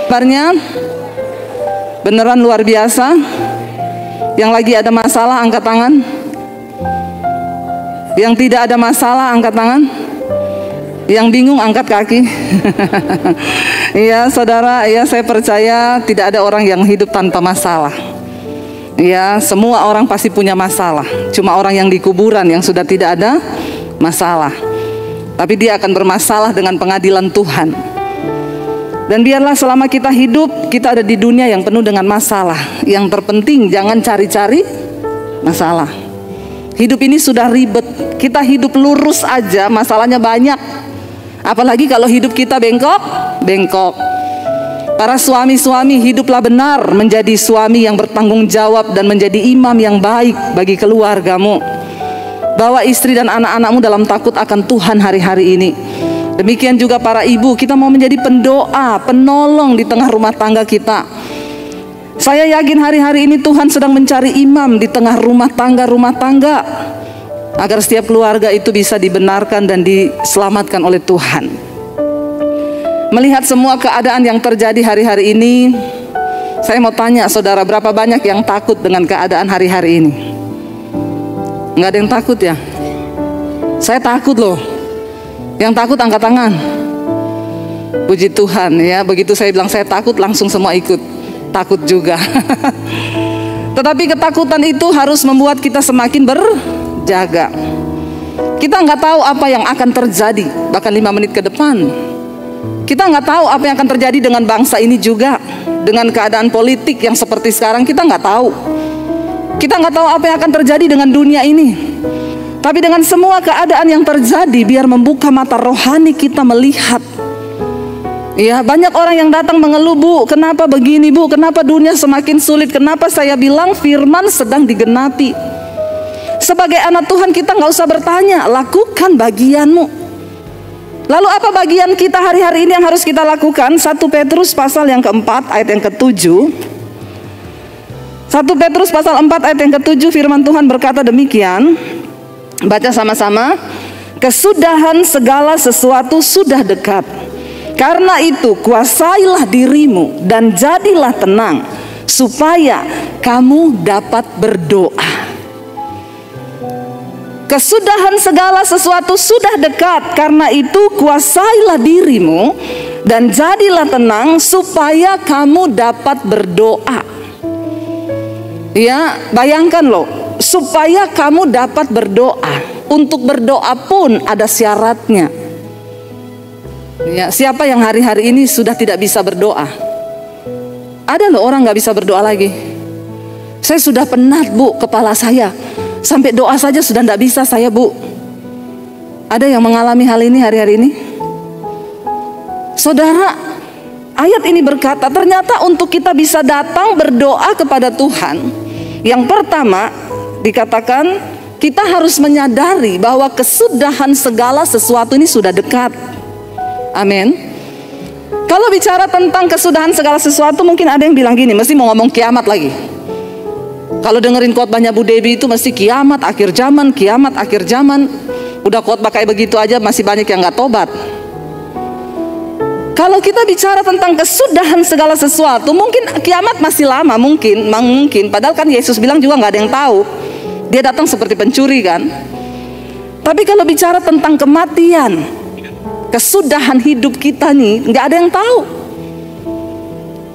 kabarnya? Beneran luar biasa. Yang lagi ada masalah angkat tangan. Yang tidak ada masalah angkat tangan. Yang bingung angkat kaki. Iya saudara, ya saya percaya tidak ada orang yang hidup tanpa masalah. Ya, semua orang pasti punya masalah. Cuma orang yang di kuburan yang sudah tidak ada masalah. Tapi dia akan bermasalah dengan pengadilan Tuhan. Dan biarlah selama kita hidup, kita ada di dunia yang penuh dengan masalah. Yang terpenting jangan cari-cari masalah. Hidup ini sudah ribet. Kita hidup lurus aja masalahnya banyak. Apalagi kalau hidup kita bengkok. Para suami-suami, hiduplah benar menjadi suami yang bertanggung jawab dan menjadi imam yang baik bagi keluargamu. Bawa istri dan anak-anakmu dalam takut akan Tuhan hari-hari ini. Demikian juga para ibu, kita mau menjadi pendoa, penolong di tengah rumah tangga kita. Saya yakin hari-hari ini Tuhan sedang mencari imam di tengah rumah tangga, agar setiap keluarga itu bisa dibenarkan dan diselamatkan oleh Tuhan. Melihat semua keadaan yang terjadi hari-hari ini, saya mau tanya saudara, berapa banyak yang takut dengan keadaan hari-hari ini? Nggak ada yang takut ya? Saya takut loh. Yang takut angkat tangan. Puji Tuhan ya, begitu saya bilang saya takut, langsung semua ikut takut juga. Tetapi ketakutan itu harus membuat kita semakin berjaga. Kita nggak tahu apa yang akan terjadi bahkan 5 menit ke depan. Kita nggak tahu apa yang akan terjadi dengan bangsa ini juga. Dengan keadaan politik yang seperti sekarang, kita nggak tahu. Kita nggak tahu apa yang akan terjadi dengan dunia ini. Tapi dengan semua keadaan yang terjadi, biar membuka mata rohani kita melihat. Ya, banyak orang yang datang mengeluh, Bu, kenapa begini Bu, kenapa dunia semakin sulit, kenapa? Saya bilang firman sedang digenapi. Sebagai anak Tuhan kita nggak usah bertanya, lakukan bagianmu. Lalu apa bagian kita hari-hari ini yang harus kita lakukan? 1 Petrus pasal yang keempat ayat yang ke-7. 1 Petrus pasal 4 ayat yang ke-7, firman Tuhan berkata demikian. Baca sama-sama. Kesudahan segala sesuatu sudah dekat. Karena itu kuasailah dirimu dan jadilah tenang, supaya kamu dapat berdoa. Kesudahan segala sesuatu sudah dekat. Karena itu kuasailah dirimu dan jadilah tenang, supaya kamu dapat berdoa. Ya, bayangkan loh, supaya kamu dapat berdoa. Untuk berdoa pun ada syaratnya. Ya, siapa yang hari-hari ini sudah tidak bisa berdoa? Ada loh orang gak bisa berdoa lagi. Saya sudah penat Bu, kepala saya sampai doa saja sudah tidak bisa saya Bu. Ada yang mengalami hal ini hari-hari ini? Saudara, ayat ini berkata ternyata untuk kita bisa datang berdoa kepada Tuhan, yang pertama dikatakan kita harus menyadari bahwa kesudahan segala sesuatu ini sudah dekat. Amin. Kalau bicara tentang kesudahan segala sesuatu, mungkin ada yang bilang gini, mesti mau ngomong kiamat lagi. Kalau dengerin khotbahnya Bu Debbie itu mesti kiamat akhir zaman, kiamat akhir zaman. Udah khotbah kayak begitu aja masih banyak yang nggak tobat. Kalau kita bicara tentang kesudahan segala sesuatu, mungkin kiamat masih lama, mungkin. Padahal kan Yesus bilang juga nggak ada yang tahu. Dia datang seperti pencuri kan. Tapi kalau bicara tentang kematian, kesudahan hidup kita nih, nggak ada yang tahu.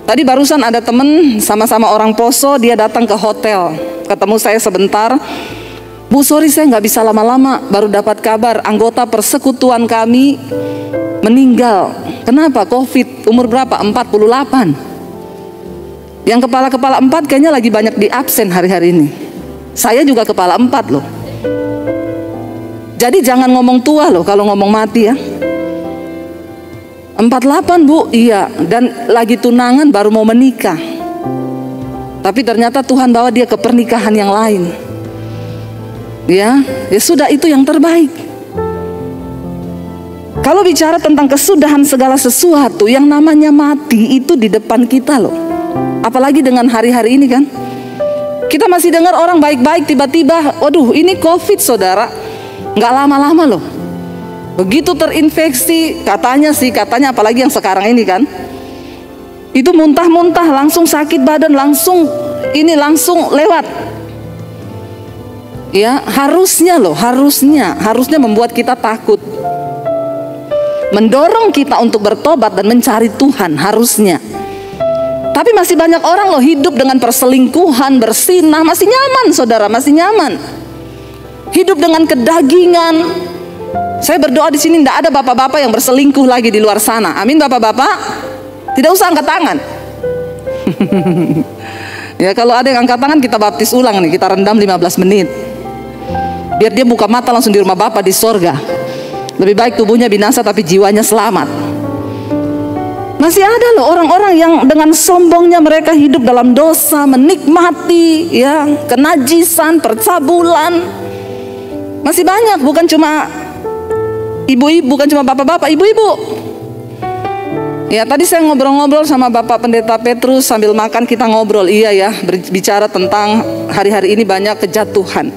Tadi barusan ada temen sama-sama orang Poso, dia datang ke hotel, ketemu saya sebentar. Bu, sorry saya nggak bisa lama-lama, baru dapat kabar anggota persekutuan kami meninggal. Kenapa? Covid. Umur berapa? 48. Yang kepala-kepala 4 kayaknya lagi banyak di absen hari-hari ini. Saya juga kepala 4 loh. Jadi jangan ngomong tua loh kalau ngomong mati ya. 48 Bu, iya, dan lagi tunangan baru mau menikah. Tapi ternyata Tuhan bawa dia ke pernikahan yang lain. Ya sudah, itu yang terbaik. Kalau bicara tentang kesudahan segala sesuatu, yang namanya mati itu di depan kita loh. Apalagi dengan hari-hari ini kan. Kita masih dengar orang baik-baik tiba-tiba, waduh ini Covid saudara. Nggak lama-lama loh. Begitu terinfeksi, katanya apalagi yang sekarang ini kan, Itu muntah-muntah, langsung sakit badan, langsung lewat. Ya, harusnya membuat kita takut. Mendorong kita untuk bertobat dan mencari Tuhan, harusnya. Tapi masih banyak orang loh hidup dengan perselingkuhan, bersinah, masih nyaman saudara, masih nyaman. Hidup dengan kedagingan. Saya berdoa di sini tidak ada bapak-bapak yang berselingkuh lagi di luar sana. Amin bapak-bapak. Tidak usah angkat tangan. Ya kalau ada yang angkat tangan kita baptis ulang nih, kita rendam 15 menit. Biar dia buka mata langsung di rumah Bapa di sorga. Lebih baik tubuhnya binasa tapi jiwanya selamat. Masih ada loh orang-orang yang dengan sombongnya mereka hidup dalam dosa, menikmati ya kenajisan, percabulan. Masih banyak, bukan cuma ibu-ibu, bukan cuma bapak-bapak, ibu-ibu. Ya tadi saya ngobrol-ngobrol sama Bapak Pendeta Petrus sambil makan, kita ngobrol, iya ya, berbicara tentang hari-hari ini banyak kejatuhan.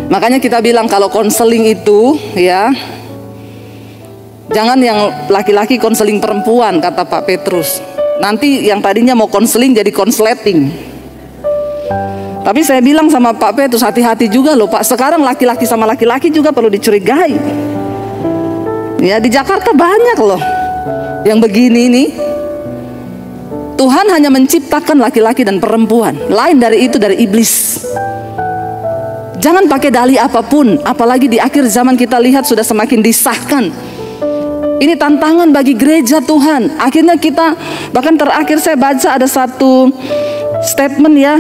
Makanya kita bilang kalau konseling itu ya, jangan yang laki-laki konseling perempuan, kata Pak Petrus. Nanti yang tadinya mau konseling jadi konsleting. Tapi saya bilang sama Pak Petrus, hati-hati juga loh Pak, sekarang laki-laki sama laki-laki juga perlu dicurigai. Ya di Jakarta banyak loh yang begini nih. Tuhan hanya menciptakan laki-laki dan perempuan, lain dari itu dari iblis. Jangan pakai dalih apapun, apalagi di akhir zaman kita lihat sudah semakin disahkan. Ini tantangan bagi gereja Tuhan. Akhirnya kita, bahkan terakhir saya baca ada satu statement ya,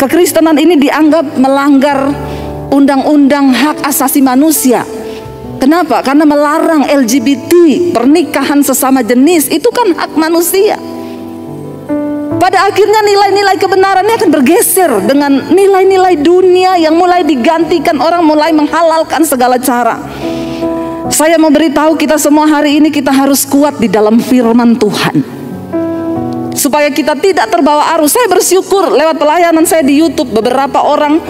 kekristenan ini dianggap melanggar undang-undang hak asasi manusia. Kenapa? Karena melarang LGBT, pernikahan sesama jenis, itu kan hak manusia. Pada akhirnya nilai-nilai kebenarannya akan bergeser dengan nilai-nilai dunia yang mulai digantikan, orang mulai menghalalkan segala cara. Saya mau beritahu kita semua hari ini, kita harus kuat di dalam firman Tuhan supaya kita tidak terbawa arus. Saya bersyukur lewat pelayanan saya di YouTube, beberapa orang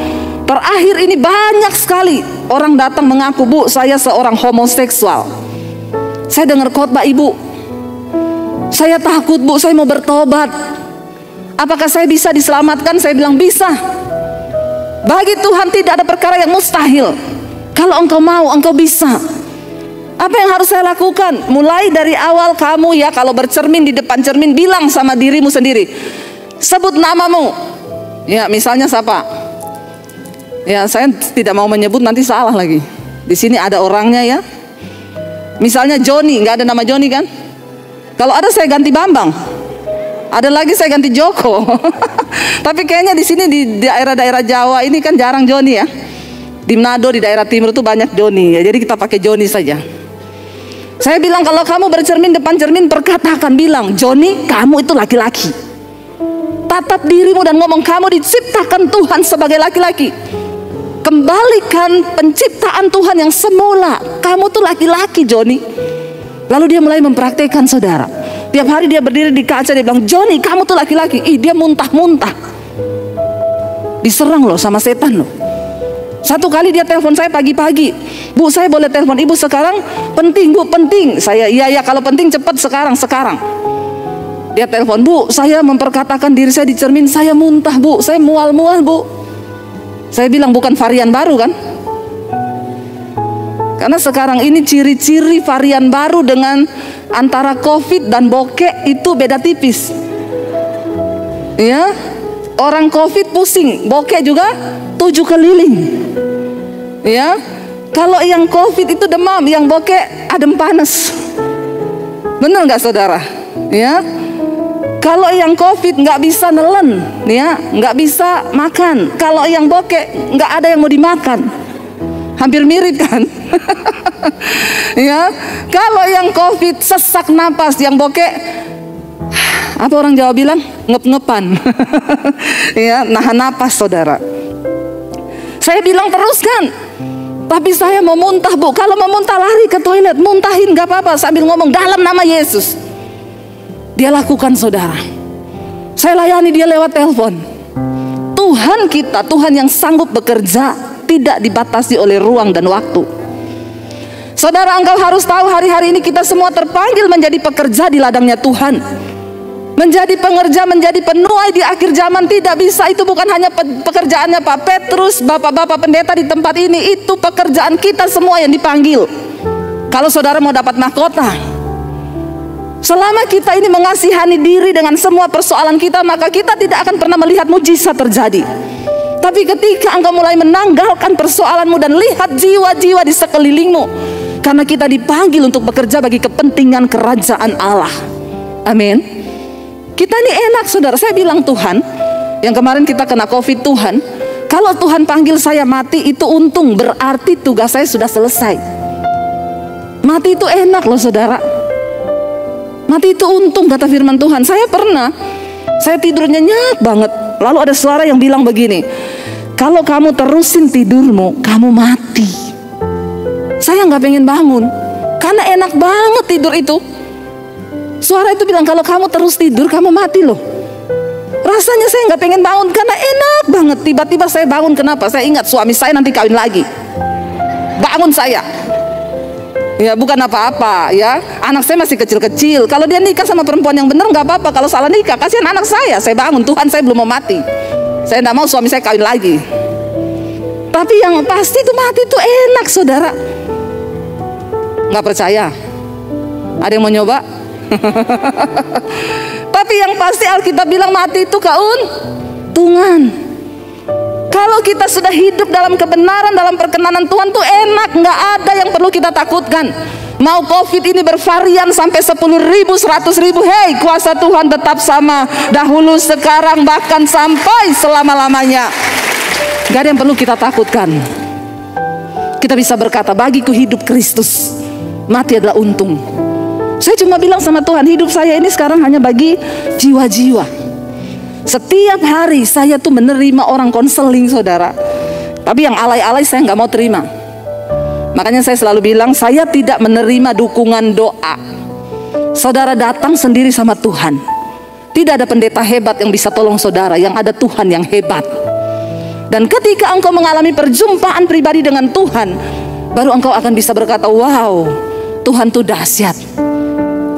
terakhir ini banyak sekali orang datang mengaku, Bu, saya seorang homoseksual. Saya dengar khotbah Ibu, saya takut Bu, saya mau bertobat. Apakah saya bisa diselamatkan? Saya bilang bisa. Bagi Tuhan tidak ada perkara yang mustahil. Kalau engkau mau, engkau bisa. Apa yang harus saya lakukan? Mulai dari awal kamu ya, kalau bercermin di depan cermin, bilang sama dirimu sendiri, sebut namamu. Ya misalnya siapa? Ya saya tidak mau menyebut, nanti salah lagi. Di sini ada orangnya ya. Misalnya Joni, nggak ada nama Joni kan? Kalau ada saya ganti Bambang. Ada lagi saya ganti Joko. Tapi kayaknya di sini di daerah-daerah Jawa ini kan jarang Joni ya. Di Manado di daerah timur itu banyak Joni ya. Jadi kita pakai Joni saja. Saya bilang kalau kamu bercermin depan cermin, perkatakan, bilang, Joni, kamu itu laki-laki. Tatap dirimu dan ngomong, kamu diciptakan Tuhan sebagai laki-laki. Kembalikan penciptaan Tuhan yang semula. Kamu tuh laki-laki, Joni. Lalu dia mulai mempraktekkan saudara. Tiap hari dia berdiri di kaca, dia bilang, Joni, kamu tuh laki-laki. Ih, dia muntah-muntah. Diserang loh sama setan loh. Satu kali dia telepon saya pagi-pagi, Bu, saya boleh telepon Ibu sekarang? Penting Bu, penting. Saya, iya kalau penting cepat sekarang. Dia telepon, Bu, saya memperkatakan diri saya di cermin, saya muntah Bu, saya mual-mual Bu. Saya bilang, bukan varian baru kan? Karena sekarang ini ciri-ciri varian baru dengan antara COVID dan bokek itu beda tipis. Ya, orang COVID pusing, bokek juga 7 keliling. Ya, kalau yang COVID itu demam, yang bokek adem panas. Benar nggak saudara? Ya, kalau yang COVID nggak bisa nelen, ya, nggak bisa makan. Kalau yang bokek nggak ada yang mau dimakan. Hampir mirip kan? Ya, kalau yang COVID sesak napas, yang bokek apa orang Jawa bilang? Ngep-ngepan. Ya, nahan napas saudara. Saya bilang teruskan, tapi saya mau muntah Bu. Kalau mau muntah lari ke toilet, muntahin gak apa-apa sambil ngomong dalam nama Yesus. Dia lakukan saudara. Saya layani dia lewat telepon. Tuhan kita, Tuhan yang sanggup bekerja, tidak dibatasi oleh ruang dan waktu. Saudara, engkau harus tahu hari-hari ini kita semua terpanggil menjadi pekerja di ladangnya Tuhan. Menjadi pengerja, menjadi penuai di akhir zaman. Tidak bisa, itu bukan hanya pekerjaannya Pak Petrus, bapak-bapak pendeta di tempat ini. Itu pekerjaan kita semua yang dipanggil. Kalau saudara mau dapat mahkota, selama kita ini mengasihani diri dengan semua persoalan kita, maka kita tidak akan pernah melihat mujizat terjadi. Tapi ketika engkau mulai menanggalkan persoalanmu dan lihat jiwa-jiwa di sekelilingmu, karena kita dipanggil untuk bekerja bagi kepentingan kerajaan Allah. Amin. Kita ini enak saudara. Saya bilang Tuhan, yang kemarin kita kena COVID, Tuhan, kalau Tuhan panggil saya mati itu untung, berarti tugas saya sudah selesai. Mati itu enak loh saudara. Mati itu untung, kata firman Tuhan. Saya tidur nyenyak banget. Lalu ada suara yang bilang begini, kalau kamu terusin tidurmu, kamu mati. Saya nggak pengen bangun, karena enak banget tidur itu. Suara itu bilang, kalau kamu terus tidur, kamu mati loh. Rasanya saya nggak pengen bangun, karena enak banget. Tiba-tiba saya bangun, kenapa? Saya ingat suami saya nanti kawin lagi. Bangun saya. Ya bukan apa-apa ya, anak saya masih kecil-kecil. Kalau dia nikah sama perempuan yang benar nggak apa-apa. Kalau salah nikah, kasihan anak saya. Saya bangun, Tuhan saya belum mau mati. Saya nggak mau suami saya kawin lagi. Tapi yang pasti itu mati itu enak saudara. Nggak percaya? Ada yang mau nyoba? Tapi yang pasti Alkitab bilang mati itu keuntungan. Kalau kita sudah hidup dalam kebenaran, dalam perkenanan Tuhan tuh enak, nggak ada yang perlu kita takutkan. Mau COVID ini bervarian sampai 10.000, 100.000, hei, kuasa Tuhan tetap sama, dahulu, sekarang, bahkan sampai selama-lamanya. Gak ada yang perlu kita takutkan. Kita bisa berkata, bagiku hidup Kristus, mati adalah untung. Saya cuma bilang sama Tuhan, hidup saya ini sekarang hanya bagi jiwa-jiwa. Setiap hari saya tuh menerima orang konseling saudara. Tapi yang alay-alay saya nggak mau terima. Makanya saya selalu bilang, saya tidak menerima dukungan doa. Saudara datang sendiri sama Tuhan. Tidak ada pendeta hebat yang bisa tolong saudara, yang ada Tuhan yang hebat. Dan ketika engkau mengalami perjumpaan pribadi dengan Tuhan, baru engkau akan bisa berkata, wow, Tuhan tuh dahsyat,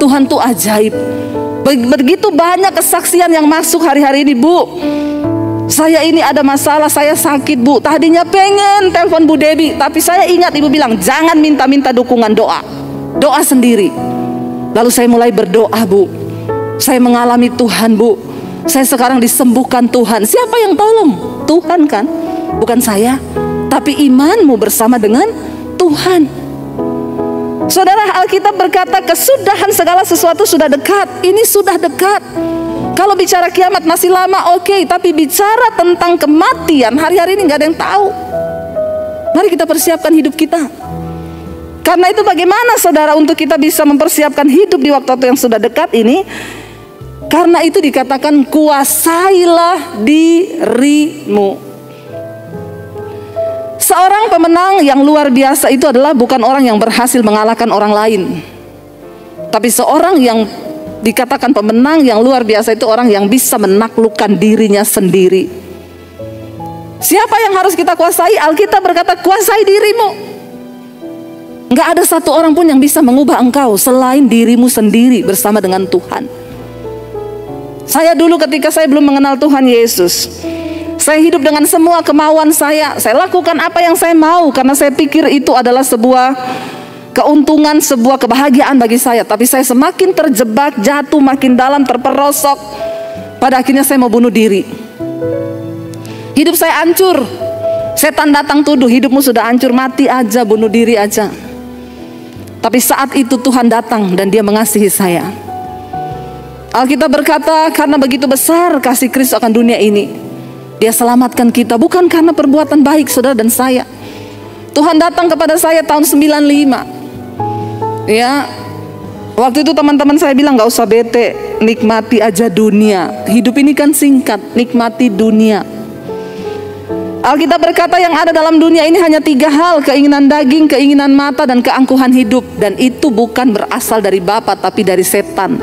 Tuhan tuh ajaib. Begitu banyak kesaksian yang masuk hari-hari ini, Bu. Saya ini ada masalah, saya sakit, Bu. Tadinya pengen telepon Bu Debbie, tapi saya ingat Ibu bilang, jangan minta-minta dukungan doa. Doa sendiri. Lalu saya mulai berdoa, Bu. Saya mengalami Tuhan, Bu. Saya sekarang disembuhkan Tuhan. Siapa yang tolong? Tuhan kan? Bukan saya. Tapi imanmu bersama dengan Tuhan. Saudara, Alkitab berkata kesudahan segala sesuatu sudah dekat. Ini sudah dekat. Kalau bicara kiamat masih lama, oke. Tapi bicara tentang kematian, hari-hari ini gak ada yang tahu. Mari kita persiapkan hidup kita. Karena itu bagaimana saudara untuk kita bisa mempersiapkan hidup di waktu yang sudah dekat ini? Karena itu dikatakan kuasailah dirimu. Seorang pemenang yang luar biasa itu adalah bukan orang yang berhasil mengalahkan orang lain. Tapi seorang yang dikatakan pemenang yang luar biasa itu orang yang bisa menaklukkan dirinya sendiri. Siapa yang harus kita kuasai? Alkitab berkata kuasai dirimu. Nggak ada satu orang pun yang bisa mengubah engkau selain dirimu sendiri bersama dengan Tuhan. Saya dulu ketika saya belum mengenal Tuhan Yesus, saya hidup dengan semua kemauan saya. Saya lakukan apa yang saya mau karena saya pikir itu adalah sebuah keuntungan, sebuah kebahagiaan bagi saya. Tapi saya semakin terjebak, jatuh makin dalam, terperosok. Pada akhirnya saya mau bunuh diri. Hidup saya hancur. Setan datang tuduh, hidupmu sudah hancur, mati aja, bunuh diri aja. Tapi saat itu Tuhan datang dan Dia mengasihi saya. Alkitab berkata, karena begitu besar kasih Kristus akan dunia ini, Dia selamatkan kita bukan karena perbuatan baik saudara dan saya. Tuhan datang kepada saya tahun 95. Ya, waktu itu teman-teman saya bilang gak usah bete, nikmati aja dunia. Hidup ini kan singkat, nikmati dunia. Alkitab berkata yang ada dalam dunia ini hanya 3 hal, keinginan daging, keinginan mata, dan keangkuhan hidup. Dan itu bukan berasal dari Bapa tapi dari setan.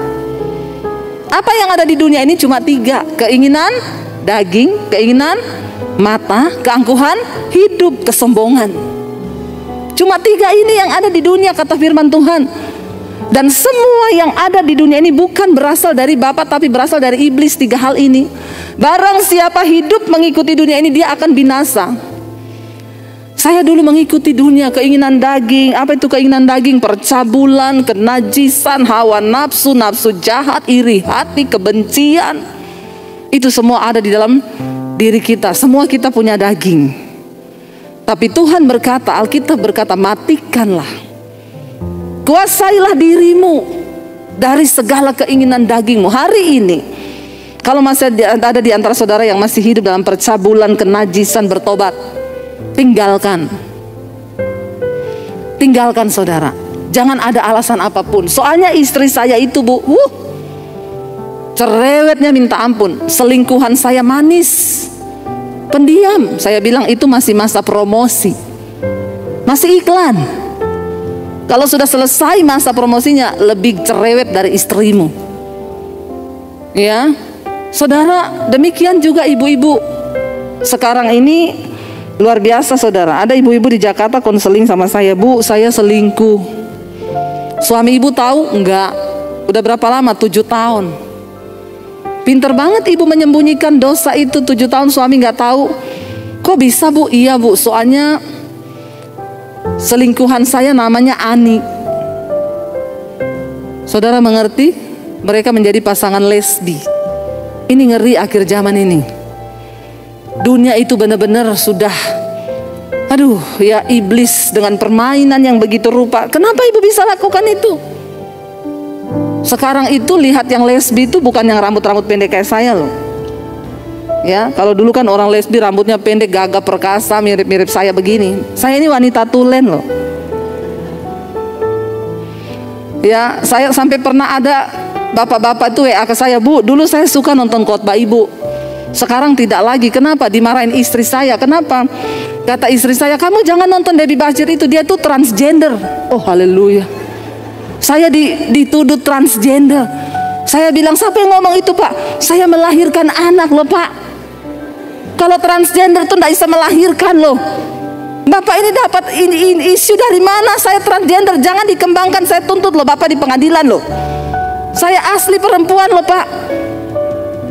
Apa yang ada di dunia ini cuma 3, keinginan daging, keinginan mata, keangkuhan hidup, kesombongan. Cuma 3 ini yang ada di dunia, kata firman Tuhan. Dan semua yang ada di dunia ini bukan berasal dari Bapa, tapi berasal dari iblis. 3 hal ini. Barang siapa hidup mengikuti dunia ini, dia akan binasa. Saya dulu mengikuti dunia, keinginan daging. Apa itu keinginan daging? Percabulan, kenajisan, hawa nafsu, nafsu jahat, iri hati, kebencian. Itu semua ada di dalam diri kita. Semua kita punya daging. Tapi Tuhan berkata, Alkitab berkata, matikanlah. Kuasailah dirimu dari segala keinginan dagingmu. Hari ini, kalau masih ada di antara saudara yang masih hidup dalam percabulan, kenajisan, bertobat, tinggalkan. Tinggalkan saudara. Jangan ada alasan apapun. Soalnya istri saya itu, Bu, cerewetnya minta ampun. Selingkuhan saya manis, pendiam. Saya bilang itu masih masa promosi, masih iklan. Kalau sudah selesai masa promosinya, lebih cerewet dari istrimu. Ya, saudara, demikian juga ibu-ibu. Sekarang ini luar biasa saudara. Ada ibu-ibu di Jakarta konseling sama saya, Bu, saya selingkuh. Suami ibu tahu? Enggak. Udah berapa lama? 7 tahun. Pinter banget ibu menyembunyikan dosa itu. 7 tahun suami nggak tahu. Kok bisa, Bu? Iya, Bu, soalnya selingkuhan saya namanya Ani. Saudara mengerti? Mereka menjadi pasangan lesbi. Ini ngeri akhir zaman ini. Dunia itu benar-benar sudah, aduh ya, iblis dengan permainan yang begitu rupa. Kenapa ibu bisa lakukan itu? Sekarang itu lihat yang lesbi itu bukan yang rambut-rambut pendek kayak saya loh. Ya, kalau dulu kan orang lesbi rambutnya pendek, gagah perkasa, mirip-mirip saya begini. Saya ini wanita tulen loh. Ya, saya sampai pernah ada bapak-bapak itu WA ke saya, Bu, dulu saya suka nonton khotbah ibu. Sekarang tidak lagi. Kenapa? Dimarahin istri saya. Kenapa? Kata istri saya, kamu jangan nonton Debbie Bashir itu, dia tuh transgender. Oh haleluya. Saya dituduh transgender. Saya bilang, siapa yang ngomong itu, Pak? Saya melahirkan anak loh, Pak. Kalau transgender tuh tidak bisa melahirkan loh. Bapak ini dapat isu dari mana? Saya transgender, jangan dikembangkan, saya tuntut loh Bapak di pengadilan loh. Saya asli perempuan loh, Pak.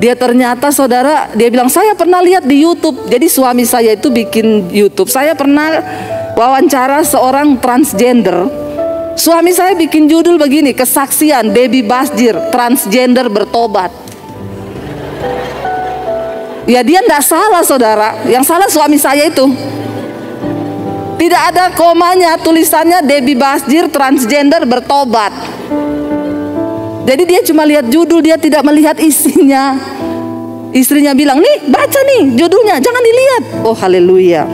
Dia ternyata saudara, dia bilang, saya pernah lihat di YouTube. Jadi suami saya itu bikin YouTube. Saya pernah wawancara seorang transgender. Suami saya bikin judul begini, kesaksian Debbie Bashir, transgender bertobat. Ya dia tidak salah saudara, yang salah suami saya itu. Tidak ada komanya, tulisannya Debbie Bashir transgender bertobat. Jadi dia cuma lihat judul, dia tidak melihat isinya. Istrinya bilang, nih baca nih judulnya, jangan dilihat. Oh haleluya.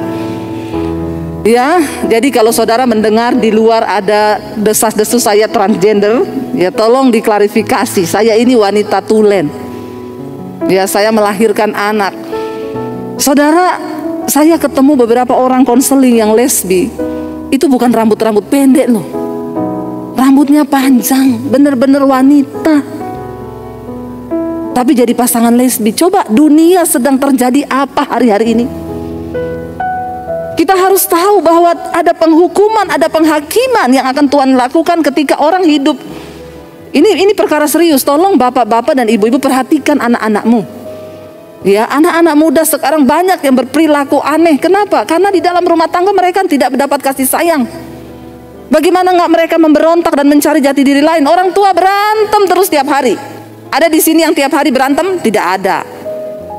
Ya, jadi kalau saudara mendengar di luar ada desas-desus saya transgender, ya tolong diklarifikasi. Saya ini wanita tulen. Ya, saya melahirkan anak. Saudara, saya ketemu beberapa orang konseling yang lesbi. Itu bukan rambut-rambut pendek loh. Rambutnya panjang, bener-bener wanita. Tapi jadi pasangan lesbi. Coba dunia sedang terjadi apa hari-hari ini? Kita harus tahu bahwa ada penghukuman, ada penghakiman yang akan Tuhan lakukan ketika orang hidup. Ini perkara serius. Tolong bapak-bapak dan ibu-ibu perhatikan anak-anakmu. Ya, anak-anak muda sekarang banyak yang berperilaku aneh. Kenapa? Karena di dalam rumah tangga mereka tidak mendapat kasih sayang. Bagaimana nggak mereka memberontak dan mencari jati diri lain? Orang tua berantem terus tiap hari. Ada di sini yang tiap hari berantem? Tidak ada.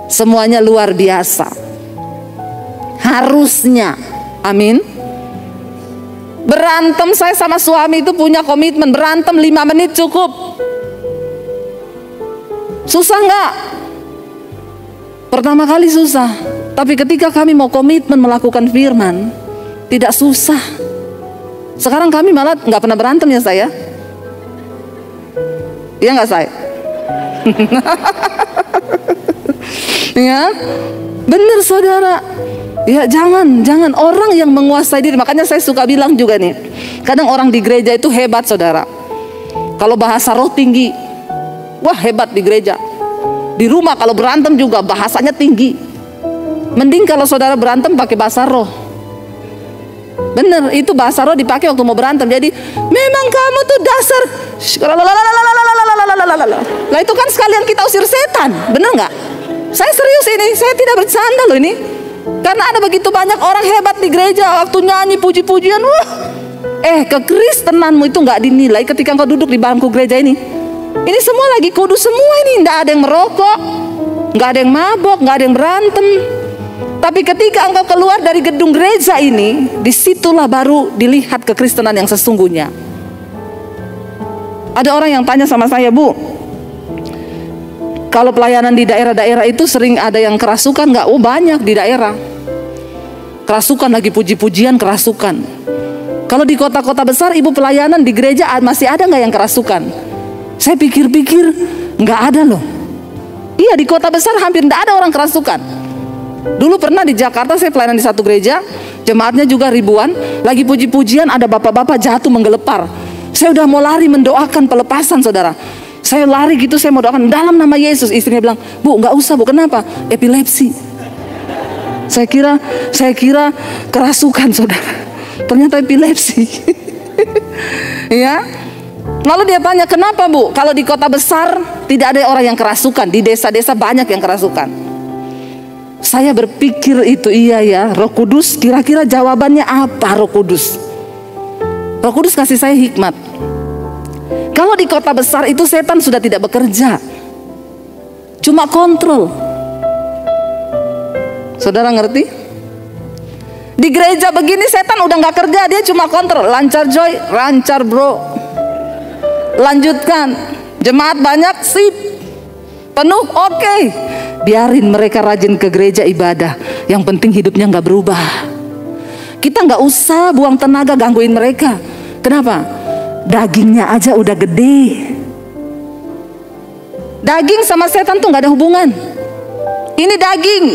Semuanya luar biasa. Harusnya, amin. Berantem, saya sama suami itu punya komitmen, berantem 5 menit cukup. Susah nggak? Pertama kali susah, tapi ketika kami mau komitmen melakukan firman, tidak susah. Sekarang kami malah nggak pernah berantem ya saya. Iya nggak saya? Ya, bener saudara. Ya jangan orang yang menguasai diri. Makanya saya suka bilang juga nih, kadang orang di gereja itu hebat saudara. Kalau bahasa roh tinggi, wah hebat di gereja. Di rumah kalau berantem juga bahasanya tinggi. Mending kalau saudara berantem pakai bahasa roh. Bener, itu bahasa roh dipakai waktu mau berantem. Jadi memang kamu tuh dasar. Lah itu kan sekalian kita usir setan, bener nggak? Saya serius ini, saya tidak bercanda loh ini. Karena ada begitu banyak orang hebat di gereja waktu nyanyi puji-pujian. Kekristenanmu itu nggak dinilai ketika engkau duduk di bangku gereja ini. Ini semua lagi kudus semua ini, nggak ada yang merokok, nggak ada yang mabok, nggak ada yang berantem. Tapi ketika engkau keluar dari gedung gereja ini, disitulah baru dilihat kekristenan yang sesungguhnya. Ada orang yang tanya sama saya, Bu, kalau pelayanan di daerah-daerah itu sering ada yang kerasukan nggak? Oh banyak di daerah. Kerasukan lagi puji-pujian kerasukan. Kalau di kota-kota besar ibu pelayanan di gereja masih ada nggak yang kerasukan? Saya pikir-pikir nggak ada loh. Iya, di kota besar hampir nggak ada orang kerasukan. Dulu pernah di Jakarta saya pelayanan di satu gereja, jemaatnya juga ribuan, lagi puji-pujian ada bapak-bapak jatuh menggelepar. Saya udah mau lari mendoakan pelepasan, saudara. Saya lari gitu, saya mau doakan dalam nama Yesus. Istrinya bilang, Bu nggak usah Bu, kenapa? Epilepsi. Saya kira kerasukan, saudara. Ternyata epilepsi. Ya. Lalu dia tanya, kenapa Bu? Kalau di kota besar tidak ada orang yang kerasukan, di desa-desa banyak yang kerasukan. Saya berpikir itu iya ya, Roh Kudus kira-kira jawabannya apa Roh Kudus? Roh Kudus kasih saya hikmat. Kalau di kota besar itu setan sudah tidak bekerja, cuma kontrol. Saudara ngerti? Di gereja begini setan udah nggak kerja, dia cuma kontrol. Lancar Joy, lancar bro. Lanjutkan. Jemaat banyak, sip. Penuh, oke. Biarin mereka rajin ke gereja ibadah. Yang penting hidupnya nggak berubah. Kita nggak usah buang tenaga gangguin mereka. Kenapa? Dagingnya aja udah gede. Daging sama setan tuh nggak ada hubungan. Ini daging.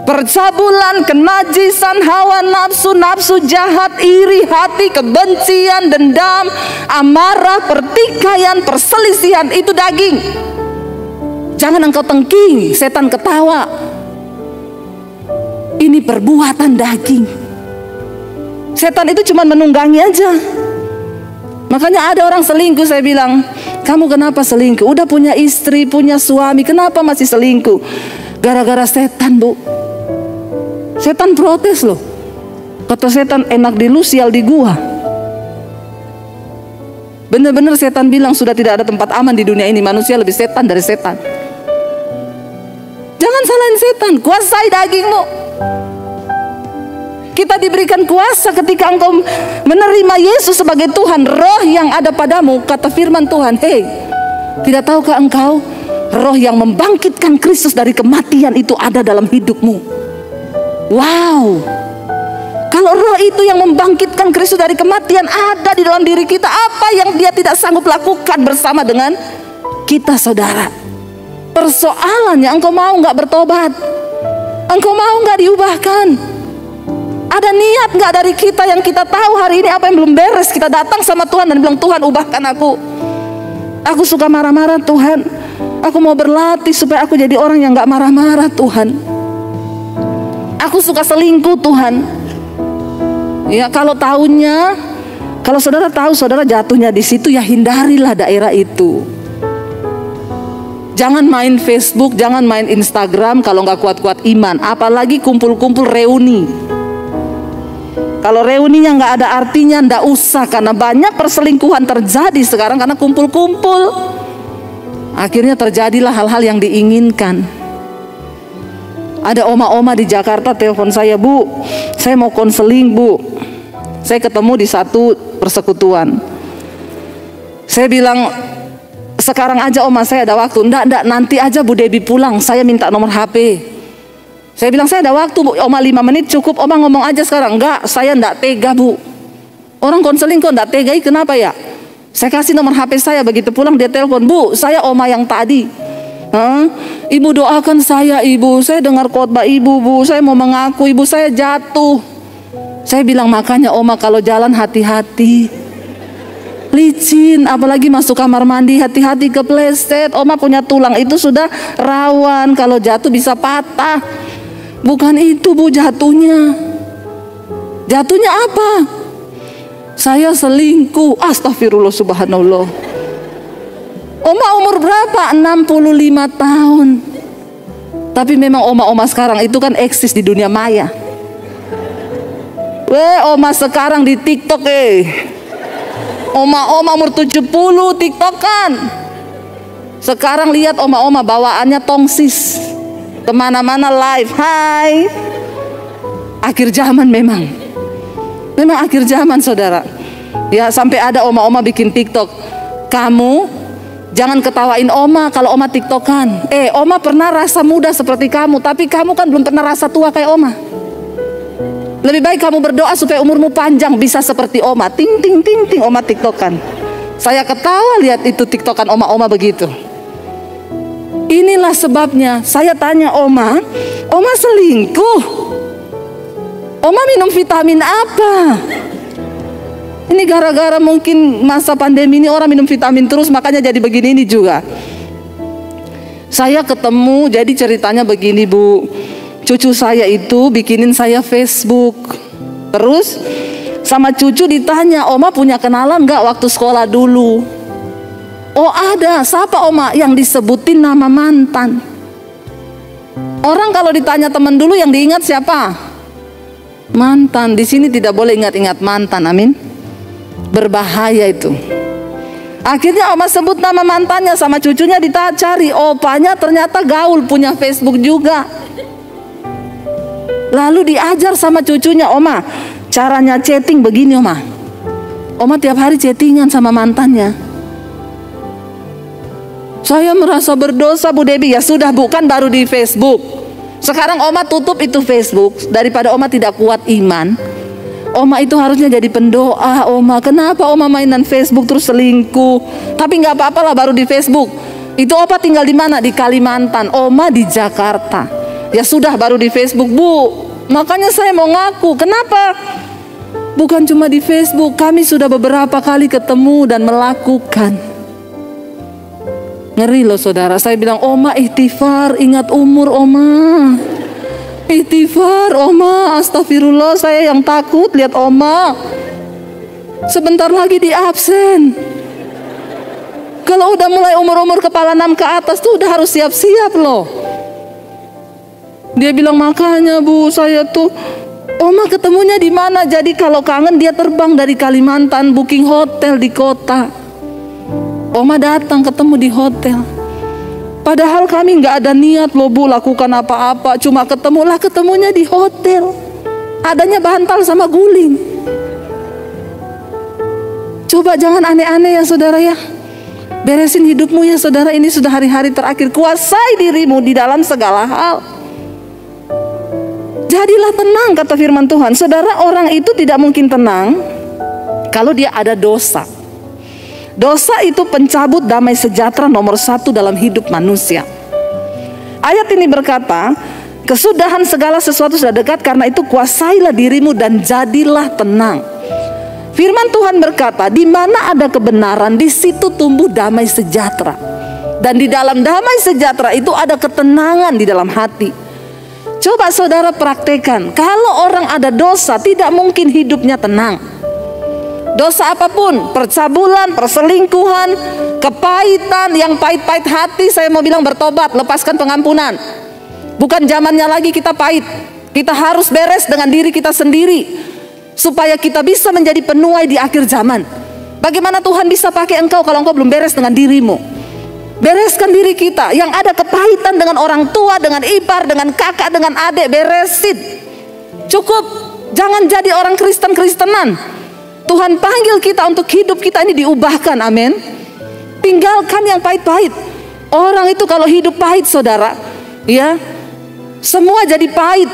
Percabulan, kenajisan, hawa nafsu, nafsu jahat, iri hati, kebencian, dendam, amarah, pertikaian, perselisihan, itu daging. Jangan engkau tengking, setan ketawa. Ini perbuatan daging. Setan itu cuma menunggangi aja. Makanya ada orang selingkuh, saya bilang, kamu kenapa selingkuh? Udah punya istri, punya suami, kenapa masih selingkuh? Gara-gara setan, Bu. Setan protes loh. Kata setan, enak di lu, sial di gua. Bener-bener setan bilang sudah tidak ada tempat aman di dunia ini. Manusia lebih setan dari setan. Jangan salahin setan, kuasai dagingmu. Kita diberikan kuasa ketika engkau menerima Yesus sebagai Tuhan. Roh yang ada padamu, kata firman Tuhan, hei, tidak tahukah engkau roh yang membangkitkan Kristus dari kematian itu ada dalam hidupmu? Wow, kalau roh itu yang membangkitkan Kristus dari kematian ada di dalam diri kita, apa yang dia tidak sanggup lakukan bersama dengan kita, saudara? Persoalannya engkau mau nggak bertobat? Engkau mau nggak diubahkan? Ada niat nggak dari kita yang kita tahu hari ini apa yang belum beres? Kita datang sama Tuhan dan bilang, Tuhan ubahkan aku. Aku suka marah-marah Tuhan. Aku mau berlatih supaya aku jadi orang yang nggak marah-marah Tuhan. Aku suka selingkuh Tuhan. Ya kalau tahunya, kalau saudara tahu saudara jatuhnya di situ, ya hindarilah daerah itu. Jangan main Facebook, jangan main Instagram kalau nggak kuat-kuat iman. Apalagi kumpul-kumpul reuni. Kalau reuninya nggak ada artinya, nggak usah. Karena banyak perselingkuhan terjadi sekarang karena kumpul-kumpul. Akhirnya terjadilah hal-hal yang diinginkan. Ada oma-oma di Jakarta telepon saya, Bu, saya mau konseling Bu. Saya ketemu di satu persekutuan. Saya bilang, sekarang aja oma, saya ada waktu. Enggak, nanti aja Bu Debbie pulang, saya minta nomor HP. Saya bilang, saya ada waktu Bu, oma 5 menit cukup, oma ngomong aja sekarang. Enggak, saya enggak tega Bu. Orang konseling kok enggak tega, kenapa ya? Saya kasih nomor HP saya, begitu pulang dia telepon, Bu, saya oma yang tadi. Ibu doakan saya Ibu, saya dengar khotbah Ibu Bu, saya mau mengaku Ibu saya jatuh. Saya bilang, makanya oma kalau jalan hati-hati, licin, apalagi masuk kamar mandi hati-hati kepleset. Oma punya tulang itu sudah rawan, kalau jatuh bisa patah. Bukan itu Bu jatuhnya. Jatuhnya apa? Saya selingkuh. Astagfirullah, subhanallah. Oma umur berapa? 65 tahun. Tapi memang oma-oma sekarang itu kan eksis di dunia maya. Oma sekarang di TikTok Oma-oma umur 70 TikTokan. Sekarang lihat oma-oma bawaannya tongsis, kemana-mana live. Hai. Akhir zaman memang akhir zaman saudara. Ya sampai ada oma-oma bikin TikTok. Kamu jangan ketawain oma kalau oma TikTokan. Oma pernah rasa muda seperti kamu, tapi kamu kan belum pernah rasa tua kayak oma. Lebih baik kamu berdoa supaya umurmu panjang bisa seperti oma. Ting ting ting ting, oma TikTokan. Saya ketawa lihat itu TikTokan oma-oma begitu. Inilah sebabnya saya tanya oma selingkuh? Oma minum vitamin apa? Ini gara-gara mungkin masa pandemi ini orang minum vitamin terus, makanya jadi begini ini juga. Saya ketemu, jadi ceritanya begini Bu. Cucu saya itu bikinin saya Facebook. Terus sama cucu ditanya, oma punya kenalan gak waktu sekolah dulu? Oh ada. Siapa oma? Yang disebutin nama mantan. Orang kalau ditanya teman dulu yang diingat siapa? Mantan. Di sini tidak boleh ingat-ingat mantan, amin. Berbahaya itu. Akhirnya oma sebut nama mantannya, sama cucunya dicari. Opanya ternyata gaul, punya Facebook juga. Lalu diajar sama cucunya, oma caranya chatting begini oma. Oma tiap hari chattingan sama mantannya. Saya merasa berdosa Bu Debbie. Ya sudah bukan baru di Facebook. Sekarang oma tutup itu Facebook. Daripada oma tidak kuat iman, oma itu harusnya jadi pendoa. Oma kenapa oma mainan Facebook terus selingkuh? Tapi nggak apa-apa lah baru di Facebook. Itu opa tinggal di mana? Di Kalimantan. Oma di Jakarta. Ya sudah baru di Facebook Bu. Makanya saya mau ngaku. Kenapa? Bukan cuma di Facebook, kami sudah beberapa kali ketemu dan melakukan. Ngeri loh saudara. Saya bilang, oma ikhtifar, ingat umur oma. Ikhtifar oma, astagfirullah, saya yang takut lihat oma. Sebentar lagi di absen. Kalau udah mulai umur-umur kepala 6 ke atas tuh udah harus siap-siap loh. Dia bilang, makanya Bu, saya tuh oma ketemunya di mana? Jadi kalau kangen dia terbang dari Kalimantan, booking hotel di kota. Oma datang ketemu di hotel. Padahal kami nggak ada niat loh Bu lakukan apa-apa, cuma ketemunya di hotel. Adanya bantal sama guling. Coba jangan aneh-aneh ya saudara ya. Beresin hidupmu ya saudara, ini sudah hari-hari terakhir. Kuasai dirimu di dalam segala hal. Jadilah tenang kata firman Tuhan. Saudara, orang itu tidak mungkin tenang kalau dia ada dosa. Dosa itu pencabut damai sejahtera nomor 1 dalam hidup manusia. Ayat ini berkata, kesudahan segala sesuatu sudah dekat, karena itu kuasailah dirimu dan jadilah tenang. Firman Tuhan berkata, di mana ada kebenaran, di situ tumbuh damai sejahtera. Dan di dalam damai sejahtera itu ada ketenangan di dalam hati. Coba saudara praktekkan, kalau orang ada dosa tidak mungkin hidupnya tenang. Dosa apapun, percabulan, perselingkuhan, kepahitan, yang pahit-pahit hati, saya mau bilang bertobat, lepaskan pengampunan. Bukan zamannya lagi kita pahit. Kita harus beres dengan diri kita sendiri supaya kita bisa menjadi penuai di akhir zaman. Bagaimana Tuhan bisa pakai engkau kalau engkau belum beres dengan dirimu? Bereskan diri kita. Yang ada kepahitan dengan orang tua, dengan ipar, dengan kakak, dengan adik, beresin. Cukup. Jangan jadi orang Kristen-Kristenan. Tuhan panggil kita untuk hidup kita ini diubahkan, amin. Tinggalkan yang pahit-pahit. Orang itu kalau hidup pahit saudara, ya, semua jadi pahit.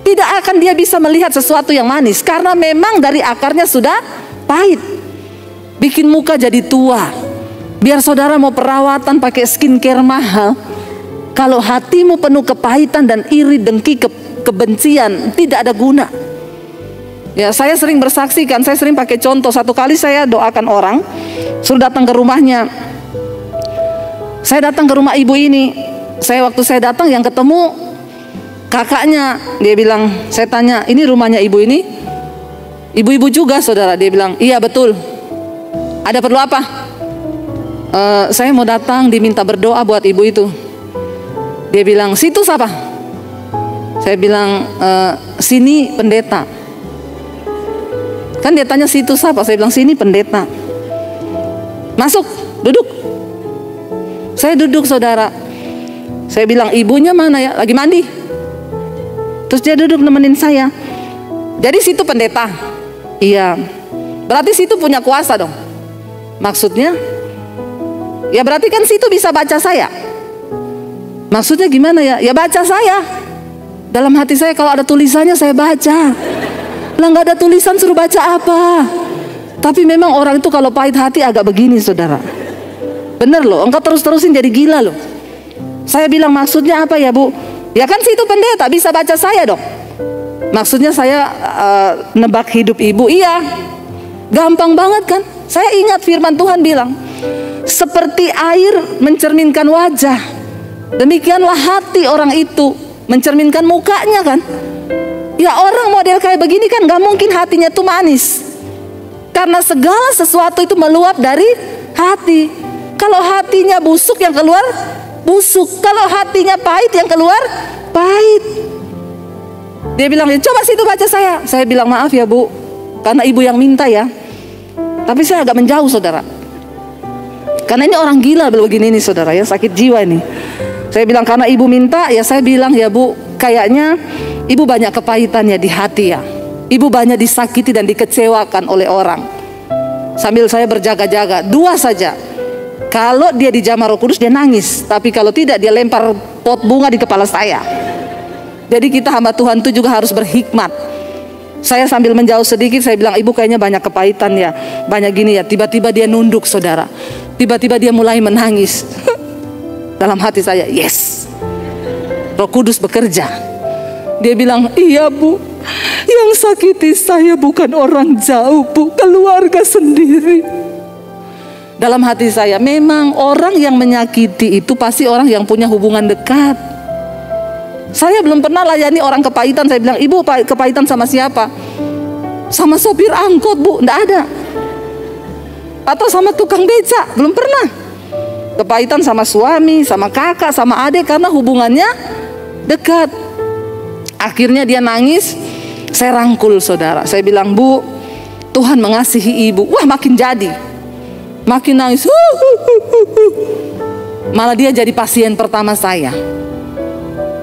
Tidak akan dia bisa melihat sesuatu yang manis, karena memang dari akarnya sudah pahit. Bikin muka jadi tua. Biar saudara mau perawatan pakai skincare mahal, kalau hatimu penuh kepahitan dan iri, dengki, kebencian, tidak ada guna. Ya, saya sering bersaksikan, saya sering pakai contoh. Satu kali saya doakan orang, suruh datang ke rumahnya. Saya datang ke rumah ibu ini. Waktu saya datang yang ketemu kakaknya. Dia bilang, saya tanya, ini rumahnya ibu ini? Ibu-ibu juga saudara, dia bilang, iya betul. Ada perlu apa? Saya mau datang diminta berdoa buat ibu itu. Dia bilang, situs apa? Saya bilang, sini pendeta. Kan dia tanya situs apa? Saya bilang, sini pendeta. Masuk, duduk. Saya duduk saudara. Saya bilang, ibunya mana ya? Lagi mandi. Terus dia duduk nemenin saya. Jadi situ pendeta. Iya. Berarti situ punya kuasa dong. Maksudnya? Ya berarti kan situ bisa baca saya. Maksudnya gimana ya? Ya baca saya. Dalam hati saya kalau ada tulisannya saya baca. Lah nggak ada tulisan suruh baca apa? Tapi memang orang itu kalau pahit hati agak begini saudara. Bener loh, engkau terus-terusin jadi gila loh. Saya bilang maksudnya apa ya bu? Ya kan situ pendeta bisa baca saya dong. Maksudnya saya nebak hidup ibu. Iya, gampang banget kan? Saya ingat firman Tuhan bilang, seperti air mencerminkan wajah, demikianlah hati orang itu mencerminkan mukanya kan. Ya orang model kayak begini kan gak mungkin hatinya tuh manis, karena segala sesuatu itu meluap dari hati. Kalau hatinya busuk yang keluar busuk, kalau hatinya pahit yang keluar pahit. Dia bilang, coba situ baca saya. Saya bilang, maaf ya bu, karena ibu yang minta ya. Tapi saya agak menjauh saudara, karena ini orang gila begini nih saudara ya, sakit jiwa ini. Saya bilang karena ibu minta ya, saya bilang ya bu, kayaknya ibu banyak kepahitannya di hati ya. Ibu banyak disakiti dan dikecewakan oleh orang. Sambil saya berjaga-jaga, dua saja. Kalau dia dijamah Roh Kudus dia nangis, tapi kalau tidak dia lempar pot bunga di kepala saya. Jadi kita hamba Tuhan itu juga harus berhikmat. Saya sambil menjauh sedikit, saya bilang, ibu kayaknya banyak kepahitan ya, banyak gini ya. Tiba-tiba dia nunduk saudara, tiba-tiba dia mulai menangis. Dalam hati saya, yes, Roh Kudus bekerja. Dia bilang, iya bu, yang sakiti saya bukan orang jauh bu, keluarga sendiri. Dalam hati saya, memang orang yang menyakiti itu pasti orang yang punya hubungan dekat. Saya belum pernah layani orang kepahitan. Saya bilang, ibu kepahitan sama siapa? Sama sopir angkot bu, enggak ada. Atau sama tukang beca, belum pernah. Kepahitan sama suami, sama kakak, sama adik, karena hubungannya dekat. Akhirnya dia nangis, saya rangkul saudara. Saya bilang, bu, Tuhan mengasihi ibu. Wah makin jadi, makin nangis. Malah dia jadi pasien pertama saya.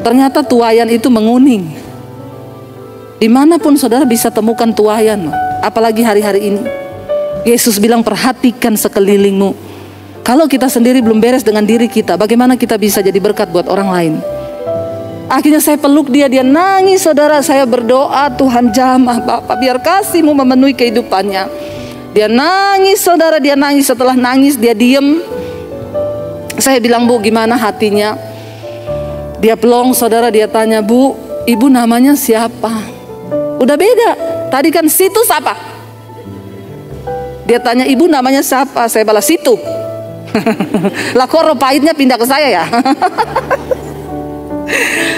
Ternyata tuayan itu menguning. Dimanapun saudara bisa temukan tuayan, apalagi hari-hari ini. Yesus bilang, perhatikan sekelilingmu. Kalau kita sendiri belum beres dengan diri kita, bagaimana kita bisa jadi berkat buat orang lain? Akhirnya saya peluk dia, dia nangis saudara. Saya berdoa, Tuhan jamah Bapak, biar kasih-Mu memenuhi kehidupannya. Dia nangis saudara, dia nangis. Setelah nangis dia diem. Saya bilang, bu gimana hatinya? Dia pelong saudara, dia tanya, bu ibu namanya siapa? Udah beda, tadi kan situs apa? Dia tanya, ibu namanya siapa? Saya balas situ. Lah kok roh pahitnya pindah ke saya ya?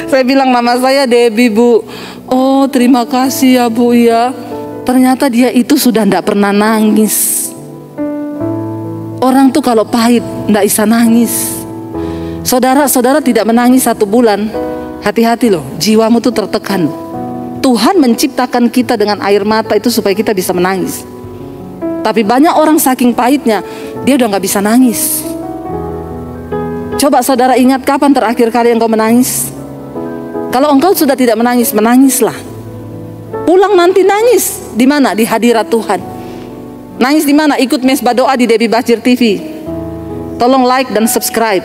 Saya bilang, nama saya Debbie bu. Oh terima kasih ya bu ya. Ternyata dia itu sudah tidak pernah nangis. Orang tuh kalau pahit tidak bisa nangis. Saudara-saudara tidak menangis 1 bulan, hati-hati loh, jiwamu tuh tertekan. Tuhan menciptakan kita dengan air mata itu supaya kita bisa menangis. Tapi banyak orang saking pahitnya, dia udah gak bisa nangis. Coba saudara ingat kapan terakhir kali engkau menangis? Kalau engkau sudah tidak menangis, menangislah. Pulang nanti nangis. Di mana? Di hadirat Tuhan. Nangis di mana? Ikut mesbah doa di Debbie Bachir TV. Tolong like dan subscribe.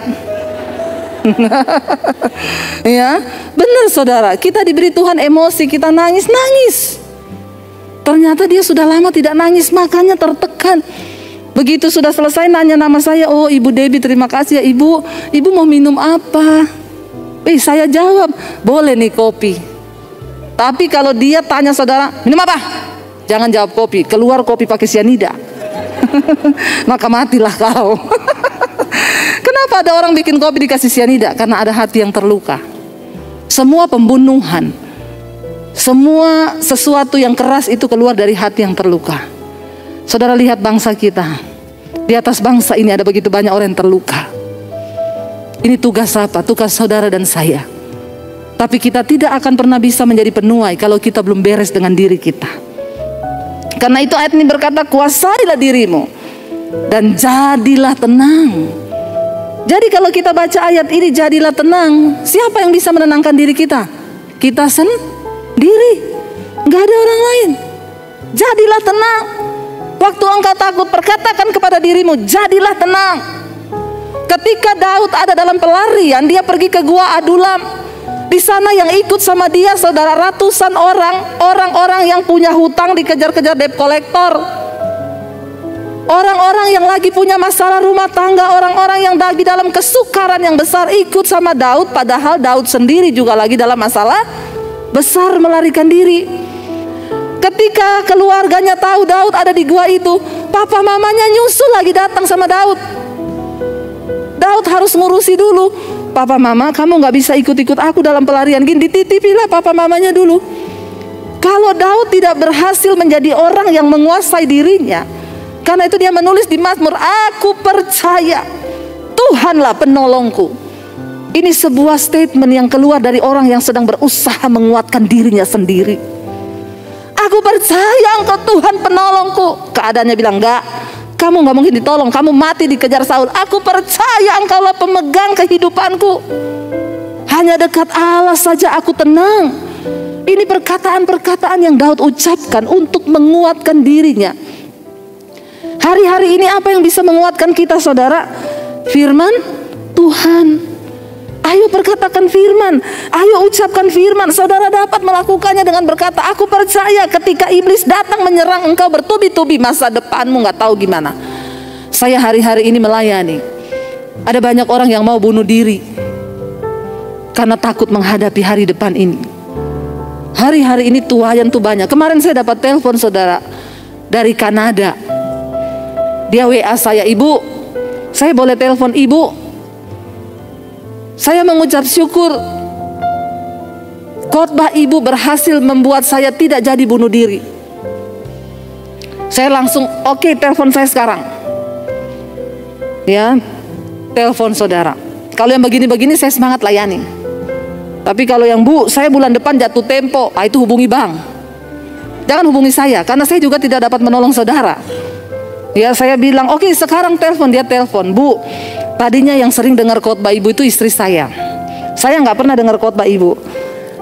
Ya, benar saudara. Kita diberi Tuhan emosi, kita nangis. Ternyata dia sudah lama tidak nangis, makanya tertekan. Begitu sudah selesai nanya nama saya, oh ibu Debbie terima kasih ya ibu. Ibu mau minum apa? Saya jawab, boleh nih kopi. Tapi kalau dia tanya saudara, minum apa? Jangan jawab kopi, keluar kopi pakai sianida. Maka matilah kau. Kenapa ada orang bikin kopi dikasih sianida? Karena ada hati yang terluka. Semua pembunuhan, Semua sesuatu yang keras itu keluar dari hati yang terluka. Saudara lihat bangsa kita. Di atas bangsa ini ada begitu banyak orang yang terluka. Ini tugas apa? Tugas saudara dan saya. Tapi kita tidak akan pernah bisa menjadi penuai kalau kita belum beres dengan diri kita. Karena itu ayat ini berkata, kuasailah dirimu dan jadilah tenang. Jadi kalau kita baca ayat ini, jadilah tenang, siapa yang bisa menenangkan diri kita? Kita sendiri, gak ada orang lain. Jadilah tenang. Waktu engkau takut, perkatakan kepada dirimu, jadilah tenang. Ketika Daud ada dalam pelarian, dia pergi ke Gua Adulam. Di sana yang ikut sama dia, saudara, ratusan orang-orang yang punya hutang dikejar-kejar debt collector. Orang-orang yang lagi punya masalah rumah tangga, orang-orang yang lagi dalam kesukaran yang besar ikut sama Daud, padahal Daud sendiri juga lagi dalam masalah besar, melarikan diri. Ketika keluarganya tahu Daud ada di gua itu, papa mamanya nyusul lagi datang sama Daud. Daud harus ngurusi dulu. Papa mama, kamu gak bisa ikut-ikut aku dalam pelarian gini, dititipilah papa mamanya dulu. Kalau Daud tidak berhasil menjadi orang yang menguasai dirinya, karena itu dia menulis di Mazmur, aku percaya Tuhanlah penolongku. Ini sebuah statement yang keluar dari orang yang sedang berusaha menguatkan dirinya sendiri. Aku percaya engkau Tuhan penolongku. Keadaannya bilang, enggak, kamu gak mungkin ditolong, kamu mati dikejar Saul. Aku percaya engkaulah pemegang kehidupanku. Hanya dekat Allah saja aku tenang. Ini perkataan-perkataan yang Daud ucapkan untuk menguatkan dirinya. Hari-hari ini apa yang bisa menguatkan kita, saudara? Firman Tuhan. Ayo perkatakan firman, ayo ucapkan firman. Saudara dapat melakukannya dengan berkata, aku percaya ketika iblis datang menyerang engkau bertubi-tubi, masa depanmu gak tahu gimana. Saya hari-hari ini melayani. Ada banyak orang yang mau bunuh diri karena takut menghadapi hari depan ini. Hari-hari ini tuayan tuh banyak. Kemarin saya dapat telepon, saudara, dari Kanada. Dia WA saya, ibu, saya boleh telepon ibu? Saya mengucap syukur. Khotbah ibu berhasil membuat saya tidak jadi bunuh diri. Saya langsung, oke, telepon saya sekarang. Ya, telepon saudara. Kalau yang begini-begini saya semangat layani. Tapi kalau yang bu, saya bulan depan jatuh tempo, itu hubungi bang. Jangan hubungi saya, karena saya juga tidak dapat menolong saudara. Ya, saya bilang, oke, sekarang telepon. Dia telepon, bu, tadinya yang sering dengar khotbah ibu itu istri saya. Saya nggak pernah dengar khotbah ibu.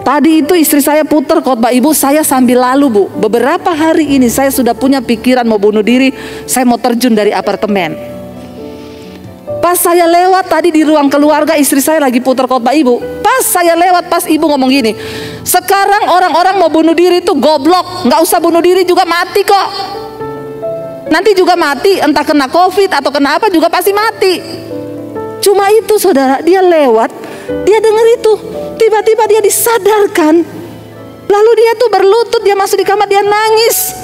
Tadi itu istri saya putar khotbah ibu, saya sambil lalu, bu. Beberapa hari ini saya sudah punya pikiran mau bunuh diri. Saya mau terjun dari apartemen. Pas saya lewat tadi di ruang keluarga, istri saya lagi putar khotbah ibu. Pas saya lewat, pas ibu ngomong gini, sekarang orang-orang mau bunuh diri itu goblok, nggak usah bunuh diri juga mati kok. Nanti juga mati, entah kena COVID atau kena apa juga pasti mati. Cuma itu, saudara, dia lewat, dia dengar itu, tiba-tiba dia disadarkan. Lalu dia tuh berlutut, dia masuk di kamar, dia nangis.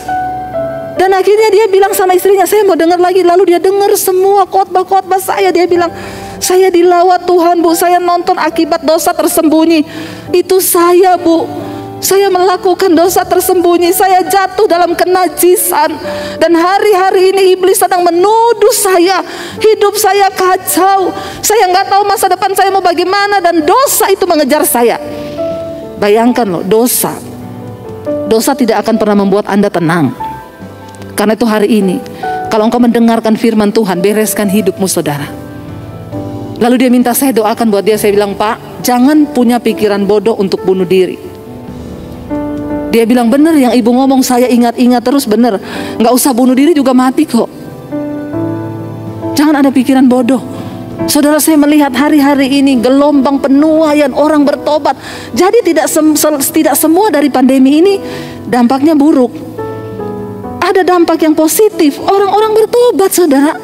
Dan akhirnya dia bilang sama istrinya, saya mau dengar lagi. Lalu dia dengar semua khotbah-khotbah saya. Dia bilang, saya dilawat Tuhan, bu, saya nonton akibat dosa tersembunyi. Itu saya, bu. Saya melakukan dosa tersembunyi, saya jatuh dalam kenajisan. Dan hari-hari ini iblis sedang menuduh saya, hidup saya kacau. Saya nggak tahu masa depan saya mau bagaimana, dan dosa itu mengejar saya. Bayangkan loh, dosa tidak akan pernah membuat Anda tenang. Karena itu hari ini, kalau engkau mendengarkan firman Tuhan, bereskan hidupmu, saudara. Lalu dia minta saya doakan buat dia. Saya bilang, Pak, jangan punya pikiran bodoh untuk bunuh diri. Dia bilang, bener yang ibu ngomong, saya ingat-ingat terus, bener. Nggak usah bunuh diri juga mati kok. Jangan ada pikiran bodoh. Saudara, saya melihat hari-hari ini gelombang penuaian orang bertobat. Jadi tidak semua dari pandemi ini dampaknya buruk. Ada dampak yang positif, orang-orang bertobat, saudara.